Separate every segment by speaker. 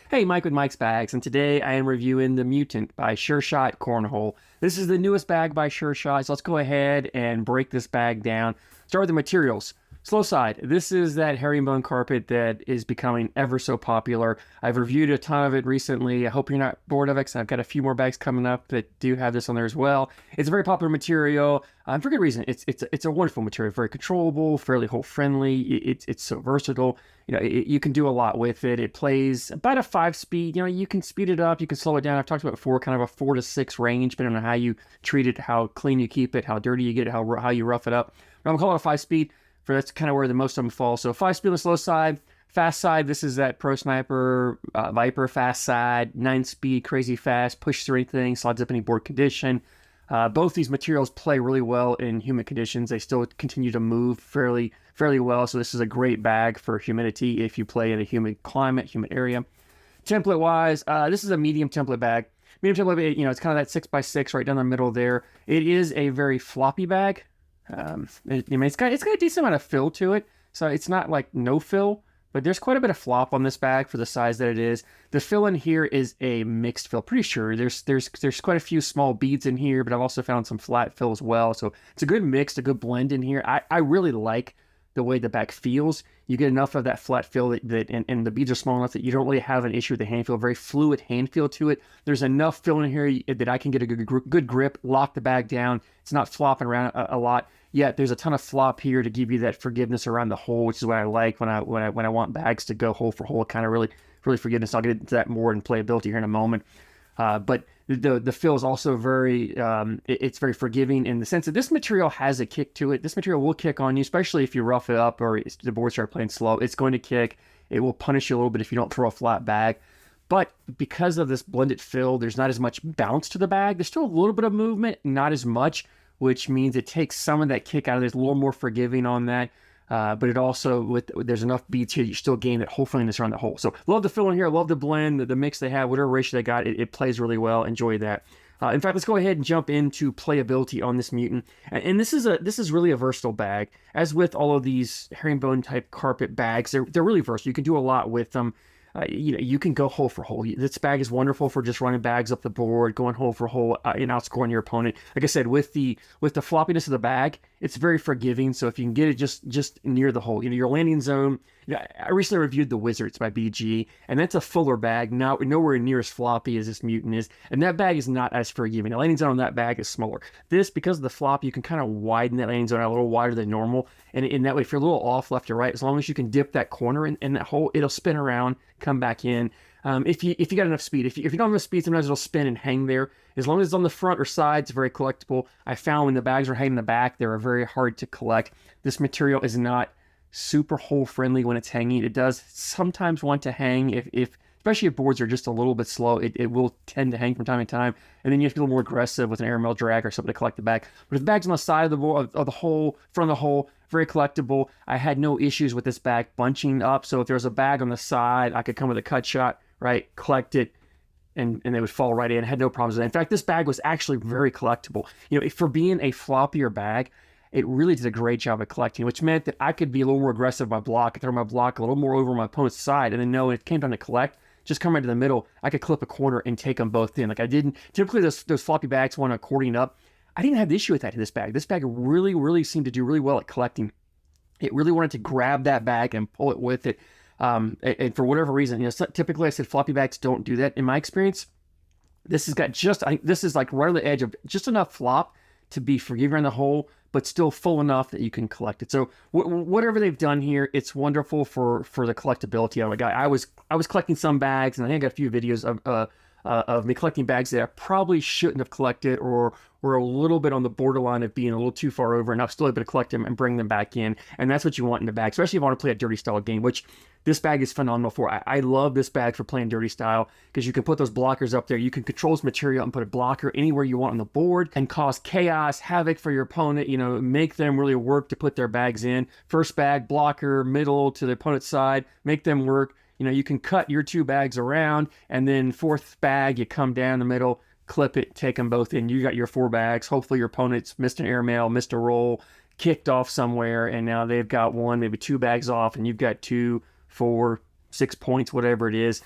Speaker 1: Hey, Mike with Mike's Bags, and today I am reviewing the Mutant by SureShot Cornhole. This is the newest bag by SureShot, so let's go ahead and break this bag down. Start with the materials. Slow side. This is that herringbone carpet that is becoming ever so popular. I've reviewed a ton of it recently. I hope you're not bored of it, because I've got a few more bags coming up that do have this on there as well. It's a very popular material, for good reason. It's a wonderful material, very controllable, fairly hole-friendly. It's so versatile. You can do a lot with it. It plays about a 5-speed. You can speed it up, you can slow it down. I've talked about it before, kind of a 4 to 6 range, depending on how you treat it, how clean you keep it, how dirty you get it, how you rough it up. But I'm gonna call it a 5-speed. For that's kind of where the most of them fall. So 5-speed on the slow side. Fast side, this is that Pro Sniper Viper fast side. 9-speed, crazy fast, push through anything, slides up any board condition. Both these materials play really well in humid conditions. They still continue to move fairly well. So this is a great bag for humidity if you play in a humid climate, humid area. Template wise, this is a medium template bag. Medium template, it's kind of that 6x6 right down the middle there. It is a very floppy bag. It's got a decent amount of fill to it, so it's not like no fill, but there's quite a bit of flop on this bag for the size that it is. The fill in here is a mixed fill, pretty sure. There's quite a few small beads in here, but I've also found some flat fill as well. So it's a good mix, a good blend in here. I really like the way the bag feels. You get enough of that flat feel and the beads are small enough that you don't really have an issue with the hand feel. Very fluid hand feel to it. There's enough fill in here that I can get a good grip, lock the bag down. It's not flopping around a lot. Yet there's a ton of flop here to give you that forgiveness around the hole, which is what I like when I want bags to go hole for hole, kind of really forgiveness. I'll get into that more in playability here in a moment. But the fill is also it's very forgiving in the sense that this material has a kick to it. This material will kick on you, especially if you rough it up or the boards start playing slow. It's going to kick. It will punish you a little bit if you don't throw a flat bag. But because of this blended fill, there's not as much bounce to the bag. There's still a little bit of movement, not as much, which means it takes some of that kick out of it. It's a little more forgiving on that. But it also, there's enough beads here, you still gain that hole friendliness around the hole. So love the fill in here, love the blend, the mix they have, whatever ratio they got, it plays really well. Enjoy that. In fact, let's go ahead and jump into playability on this Mutant. And this is really a versatile bag. As with all of these herringbone type carpet bags, they're really versatile. You can do a lot with them. You can go hole for hole. This bag is wonderful for just running bags up the board, going hole for hole, and outscoring your opponent. Like I said, with the floppiness of the bag, it's very forgiving. So if you can get it just near the hole, your landing zone. I recently reviewed the Wizards by BG, and that's a fuller bag, nowhere near as floppy as this Mutant is. And that bag is not as forgiving. The landing zone on that bag is smaller. This, because of the flop, you can kind of widen that landing zone out a little wider than normal. And in that way, if you're a little off left or right, as long as you can dip that corner in that hole, it'll spin around, come back in. If you got enough speed. If you don't have enough speed, sometimes it'll spin and hang there. As long as it's on the front or side, it's very collectible. I found when the bags are hanging in the back, they are very hard to collect. This material is not super hole friendly when it's hanging. It does sometimes want to hang especially if boards are just a little bit slow. It will tend to hang from time to time, and then you have to be a little more aggressive with an airmail drag or something to collect the bag. But if the bag's on the side of the board, of the hole, front of the hole, very collectible. I had no issues with this bag bunching up. So if there's a bag on the side, I could come with a cut shot, right, collect it, and they would fall right in. I had no problems with that. In fact, this bag was actually very collectible. For being a floppier bag, it really did a great job of collecting, which meant that I could be a little more aggressive with my block, I throw my block a little more over my opponent's side, and then when it came time to collect, just come right to the middle, I could clip a corner and take them both in. Like I didn't, typically those floppy bags want to accordion up. I didn't have the issue with that in this bag. This bag really seemed to do really well at collecting. It really wanted to grab that bag and pull it with it. And for whatever reason, typically I said floppy bags don't do that. In my experience, this has got I think this is like right on the edge of just enough flop to be forgiving around the hole, but still full enough that you can collect it. So whatever they've done here, it's wonderful for the collectability of a guy. I was collecting some bags, and I think I got a few videos of me collecting bags that I probably shouldn't have collected, or were a little bit on the borderline of being a little too far over, and I'm still able to collect them and bring them back in. And that's what you want in the bag, especially if you want to play a dirty style game, which this bag is phenomenal for. I love this bag for playing dirty style because you can put those blockers up there. You can control this material and put a blocker anywhere you want on the board and cause chaos, havoc for your opponent, make them really work to put their bags in. First bag, blocker, middle to the opponent's side, make them work. You can cut your 2 bags around, and then fourth bag, you come down the middle, clip it, take them both in. You got your 4 bags. Hopefully your opponent's missed an airmail, missed a roll, kicked off somewhere, and now they've got 1, maybe 2 bags off, and you've got 2, 4, 6 points, whatever it is,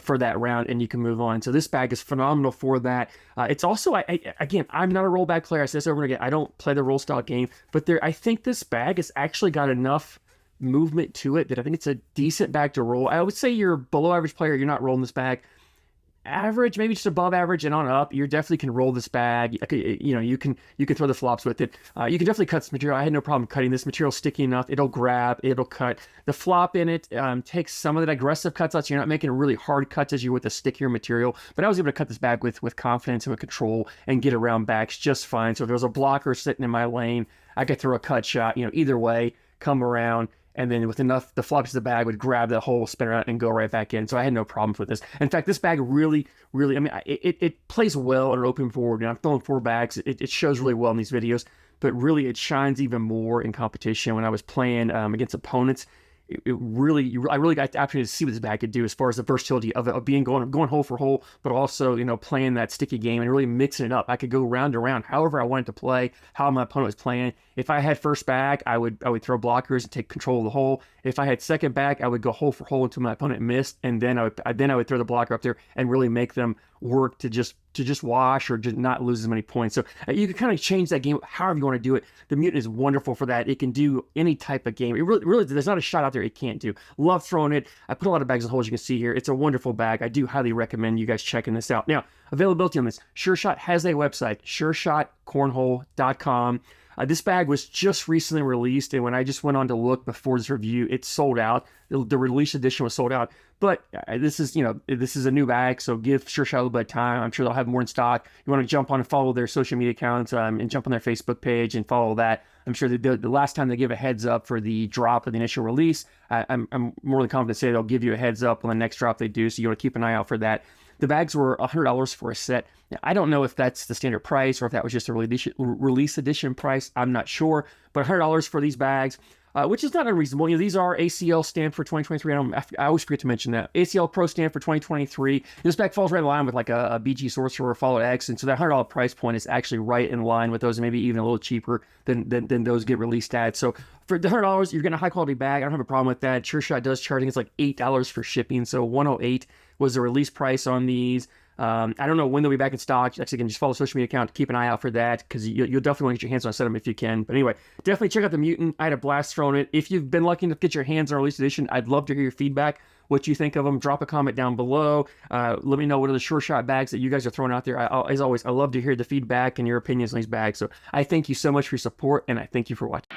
Speaker 1: for that round, and you can move on. So this bag is phenomenal for that. It's also, again, I'm not a roll bag player. I say this over and again. I don't play the roll style game, but I think this bag has actually got enough movement to it that I think it's a decent bag to roll. I would say you're a below average player, you're not rolling this bag. Average, maybe just above average and on up, you definitely can roll this bag. You know, you can throw the flops with it. You can definitely cut this material. I had no problem cutting this material. Sticky enough, it'll grab, it'll cut. The flop in it takes some of the aggressive cuts out, so you're not making really hard cuts as you with a stickier material. But I was able to cut this bag with confidence and with control and get around backs just fine. So if there was a blocker sitting in my lane, I could throw a cut shot, you know, either way, come around, and then with enough, the flops of the bag would grab the hole, spin around, and go right back in. So I had no problems with this. In fact, this bag really, I mean, it plays well on an open board. You know, I'm throwing 4 bags. It shows really well in these videos, but really it shines even more in competition. When I was playing against opponents, I really got the opportunity to see what this bag could do as far as the versatility of being going hole for hole, but also, you know, playing that sticky game and really mixing it up. I could go round to round however I wanted to play, how my opponent was playing. If I had first bag, I would throw blockers and take control of the hole. If I had second bag, I would go hole for hole until my opponent missed, and then I would throw the blocker up there and really make them work to just wash or just not lose as many points. So you can kind of change that game however you want to do it. The Mutant is wonderful for that. It can do any type of game. It really there's not a shot out there it can't do. Love throwing it. I put a lot of bags in holes, you can see here. It's a wonderful bag. I do highly recommend you guys checking this out. Now, availability on this. SureShot has a website, SureShotCornhole.com. This bag was just recently released, and when I just went on to look before this review, it sold out. The release edition was sold out. But this is a new bag, so give SureShot a little bit of time. I'm sure they'll have more in stock. You want to jump on and follow their social media accounts and jump on their Facebook page and follow that. I'm sure that the last time they give a heads up for the drop of the initial release, I'm more than confident to say they'll give you a heads up on the next drop they do, so you want to keep an eye out for that. The bags were $100 for a set. Now, I don't know if that's the standard price or if that was just a release edition price. I'm not sure, but $100 for these bags, which is not unreasonable. You know, these are ACL stamp for 2023. I always forget to mention that. ACL Pro stamp for 2023. This bag falls right in line with like a BG Sorcerer or Fallout X, and so that $100 price point is actually right in line with those, and maybe even a little cheaper than those get released at. So for the $100, you're getting a high quality bag. I don't have a problem with that. SureShot does charge, I think it's like $8 for shipping, so $108 was the release price on these. I don't know when they'll be back in stock. Actually, again, just follow the social media account to keep an eye out for that, because you'll definitely want to get your hands on a set of them if you can. But anyway, definitely check out the Mutant. I had a blast throwing it. If you've been lucky enough to get your hands on a release edition, I'd love to hear your feedback, what you think of them. Drop a comment down below. Let me know what are the SureShot bags that you guys are throwing out there. As always, I love to hear the feedback and your opinions on these bags. So I thank you so much for your support, and I thank you for watching.